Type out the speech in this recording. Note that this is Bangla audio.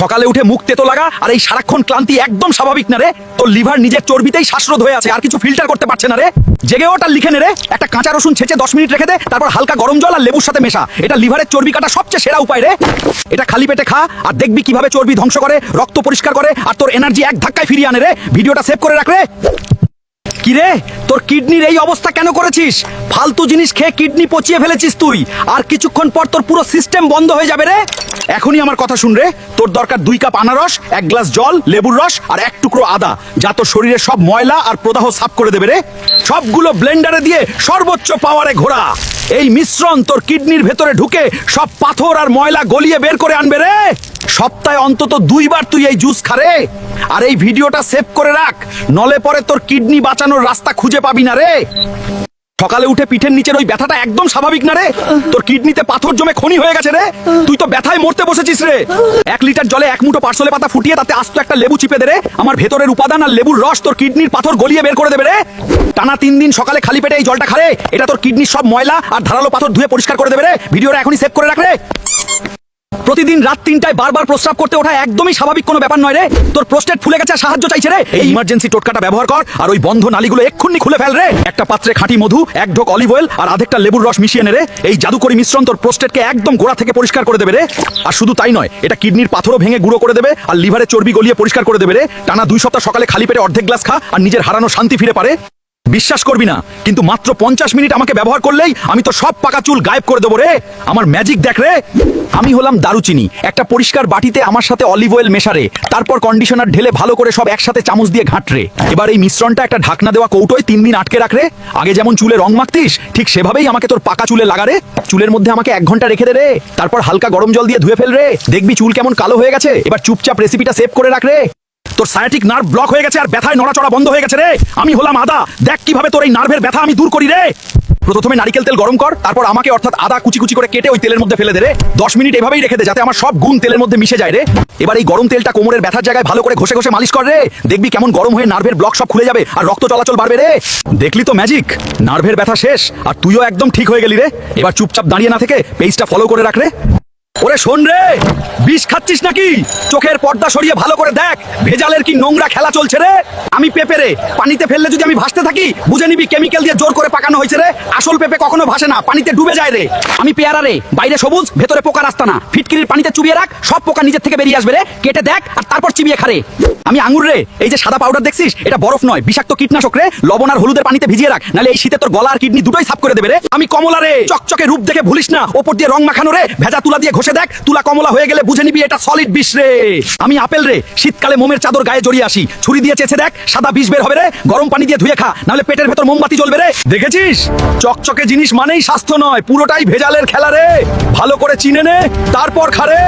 সকালে উঠে মুখ তেতো লাগা আর এই সারাক্ষণ ক্লান্তি একদম স্বাভাবিক না রে। তোর লিভার নিজের চর্বিতেই শ্বাসরোধ হয়ে আছে, আর কিছু ফিল্টার করতে পারছে না রে। জেগে ওটা লিখে নে রে, একটা কাঁচা রসুন ছেঁচে 10 মিনিট রেখে দে, তারপর হালকা গরম জল আর লেবুর সাথে মেশা। এটা লিভারের চর্বি কাটা সবচেয়ে সেরা উপায় রে। এটা খালি পেটে খা আর দেখবি কিভাবে চর্বি ধ্বংস করে, রক্ত পরিষ্কার করে আর তোর এনার্জি এক ধাক্কায় ফিরিয়ে আনে রে। ভিডিওটা সেভ করে রাখ রে। কিরে, তোর কিডনির এই অবস্থা কেন করেছিস? ফালতু জিনিস খেয়ে কিডনি পচিয়ে ফেলেছিস তুই, আর কিছুক্ষণ পর তোর পুরো সিস্টেম বন্ধ হয়ে যাবে রে। এখনই আমার কথা শুন রে, তোর দরকার 2 কাপ আনারস, 1 গ্লাস জল, লেবুর রস আর 1 টুকরো আদা, যা তোর শরীরের সব ময়লা আর প্রদাহ সাফ করে দেবে রে। সবগুলো ব্লেন্ডারে দিয়ে সর্বোচ্চ পাওয়ারে ঘোরা। এই মিশ্রণ তোর কিডনির ভেতরে ঢুকে সব পাথর আর ময়লা গলিয়ে বের করে আনবে রে। সপ্তাহে অন্তত 2 বার তুই এই জুস খা রে। আর এই ভিডিওটা সেভ করে রাখ, নলে পরে তোর কিডনি বাঁচানোর রাস্তা খুঁজে পাবি না রে। সকালে উঠে পিঠের নিচের ওই ব্যথাটা একদম স্বাভাবিক না রে। তোর কিডনিতে পাথর জমে খনি হয়ে গেছে রে। তুই তো ব্যথায় মরতে বসেছিস রে। 1 লিটার জলে 1 মুঠো পার্সলে পাতা ফুটিয়ে তাতে আস্ত একটা লেবু চিপে দে রে। আমার ভেতরের উপাদান আর লেবুর রস তোর কিডনির পাথর গলিয়ে বের করে দেবে রে। টানা 3 দিন সকালে খালি পেটে এই জলটা খা রে। এটা তোর কিডনির সব ময়লা আর ধারালো পাথর ধুয়ে পরিষ্কার করে দেবে রে। ভিডিওটা এখনই সেভ করে রাখ রে। প্রতিদিন রাত 3টায় বারবার প্রস্রাব করতে ওঠা একদমই স্বাভাবিক কোনো ব্যাপার নয় রে। তোর প্রোস্টেট ফুলে গেছে, সাহায্য চাইছে রে। এই ইমার্জেন্সি টোটকাটা ব্যবহার কর আর ওই বন্ধ নালীগুলো এক্ষুনি খুলে ফেল রে। একটা পাত্রে খাঁটি মধু, 1 ঢোক অলিভ অয়েল আর আধেকটা লেবুর রস মিশিয়ে নে রে। এই জাদুকরি মিশ্রণ তোর প্রোস্টেটকে একদম গোড়া থেকে পরিষ্কার করে দেবে রে। আর শুধু তাই নয়, এটা কিডনির পাথরও ভেঙে গুঁড়ো করে দেবে আর লিভারের চর্বি গলিয়ে পরিষ্কার করে দেবে রে। টানা 2 সপ্তাহ সকালে খালি পেটে অর্ধেক গ্লাস খা আর নিজের হারানো শান্তি ফিরে পারে। বিশ্বাস করবি না, কিন্তু মাত্র 50 মিনিট আমাকে ব্যবহার করলেই আমি তো সব পাকা চুল গায়েব করে দেবো রে। আমার ম্যাজিক দেখ রে। আমি হলাম দারুচিনি। একটা পরিষ্কার বাটিতে আমার সাথে অলিভ অয়েল মেশারে, তারপর কন্ডিশনার ঢেলে ভালো করে সব একসাথে চামচ দিয়ে ঘাঁটরে। এবার এই মিশ্রণটা একটা ঢাকনা দেওয়া কৌটোয় 3 দিন আটকে রাখ রে। আগে যেমন চুলে রং মাখতিস ঠিক সেভাবেই আমাকে তোর পাকা চুলে লাগা রে। চুলের মধ্যে আমাকে 1 ঘন্টা রেখে দে রে, তারপর হালকা গরম জল দিয়ে ধুয়ে ফেল রে। দেখবি চুল কেমন কালো হয়ে গেছে। এবার চুপচাপ রেসিপিটা সেভ করে রাখ রে। তোর সায়াটিক নার্ভ ব্লক হয়ে গেছে আর ব্যথায় নড়াচড়া বন্ধ হয়ে গেছে রে। আমি হলাম আদা, দেখ কিভাবে তোর এই নার্ভের ব্যথা আমি দূর করি রে। প্রথমে নারকেল তেল গরম কর, তারপর আমাকে অর্থাৎ আদা কুচি কুচি করে কেটে ওই তেলের মধ্যে ফেলে দে রে। 10 মিনিট এভাবেই রেখে দে যাতে আমার সব গুণ তেলের মধ্যে মিশে যায় রে। এবার এই গরম তেলটা কোমরের ব্যথার জায়গায় ভালো করে ঘষে ঘষে মালিশ কর রে। দেখবি কেমন গরম হয়ে নার্ভের ব্লক সব খুলে যাবে আর রক্ত চলাচল বাড়বে রে। দেখলি তো ম্যাজিক, নার্ভের ব্যথা শেষ আর তুইও একদম ঠিক হয়ে গেলি রে। এবার চুপচাপ দাঁড়িয়ে না থেকে পেজটা ফলো করে রাখ রে। ওরে শোন রে, বিষ খাচ্ছিস নাকি? চোখের পর্দা সরিয়ে ভালো করে দেখ, ভেজালের কি নোংরা খেলা চলছে রে। আমি পেঁপে রে, পানিতে ফেললে যদি আমি ভাসতে থাকি বুঝে নিবি কেমিক্যাল দিয়ে জোর করে পাকানো হয়েছে রে। আসল পেঁপে কখনো ভাসে না, পানিতে ডুবে যায় রে। আমি পেয়ারা রে, বাইরে সবুজ ভেতরে পোকা রাস্তা না। ফিটকিরির পানিতে চুবিয়ে রাখ, সব পোকা নিজের থেকে বেরিয়ে আসবে রে। কেটে দেখ আর তারপর চিবিয়ে খা রে। আমি আঙুর রে, এই যে সাদা পাউডার দেখছিস এটা বরফ নয়, বিষাক্ত কীটনাশক রে। লবণ আর হলুদের পানিতে ভিজিয়ে রাখ, নালে এই শীতে তোর গলা আর কিডনি দুটোই সাফ করে দেবে রে। আমি কমলা রে, চকচকে রূপ দেখে ভুলিস না, ওপর দিয়ে রং মাখানো রে। ভেজা তুলা দিয়ে ঘষে দেখ, তুলা কমলা হয়ে গেলে বুঝে নিবি এটা সলিড বিষ রে। আমি আপেল রে, শীতকালে মোমের চাদর গায়ে জড়িয়ে আসি, ছুরি দিয়ে চেঁচে দেখ সাদা বিষ বের হবে রে। গরম পানি দিয়ে ধুয়ে খা, নাহলে পেটের ভেতর মোমবাতি জ্বলবে রে। দেখেছিস, চকচকে জিনিস মানেই স্বাস্থ্য নয়, পুরোটাই ভেজালের খেলা রে। ভালো করে চিনে নে, তারপর খা রে।